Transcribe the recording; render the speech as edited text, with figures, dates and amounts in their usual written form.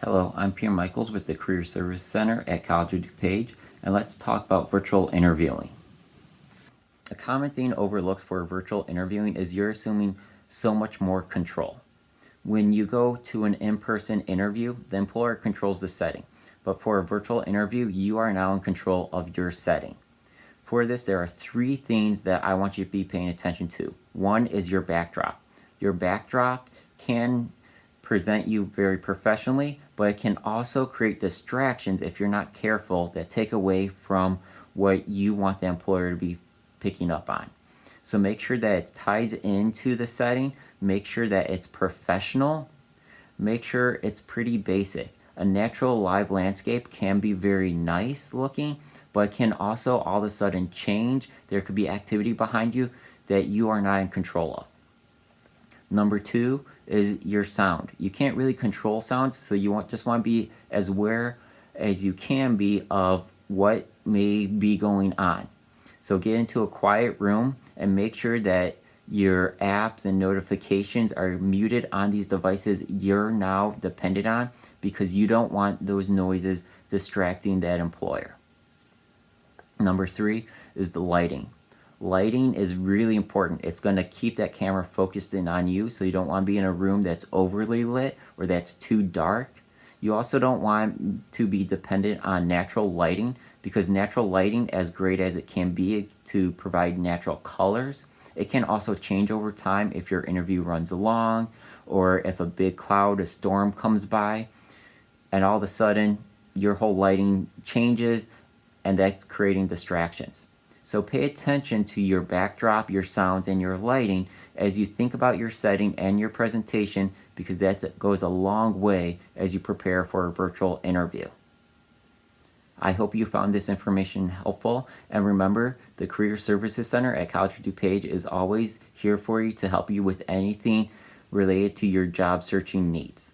Hello, I'm Peter Michaels with the Career Service Center at College of DuPage, and let's talk about virtual interviewing. A common thing overlooked for virtual interviewing is you're assuming so much more control. When you go to an in-person interview, the employer controls the setting, but for a virtual interview, you are now in control of your setting. For this, there are three things that I want you to be paying attention to. One is your backdrop. Your backdrop can present you very professionally, but it can also create distractions if you're not careful that take away from what you want the employer to be picking up on. So make sure that it ties into the setting, make sure that it's professional, make sure it's pretty basic. A natural live landscape can be very nice looking, but can also all of a sudden change. There could be activity behind you that you are not in control of. Number two is your sound. You can't really control sounds, so you just want to be as aware as you can be of what may be going on. So get into a quiet room and make sure that your apps and notifications are muted on these devices you're now dependent on, because you don't want those noises distracting that employer. Number three is the lighting. Lighting is really important. It's going to keep that camera focused in on you, so you don't want to be in a room that's overly lit or that's too dark. You also don't want to be dependent on natural lighting, because natural lighting, as great as it can be to provide natural colors, it can also change over time if your interview runs along or if a big cloud, a storm comes by, and all of a sudden your whole lighting changes, and that's creating distractions. So pay attention to your backdrop, your sounds, and your lighting as you think about your setting and your presentation, because that goes a long way as you prepare for a virtual interview. I hope you found this information helpful, and remember, the Career Services Center at College of DuPage is always here for you to help you with anything related to your job searching needs.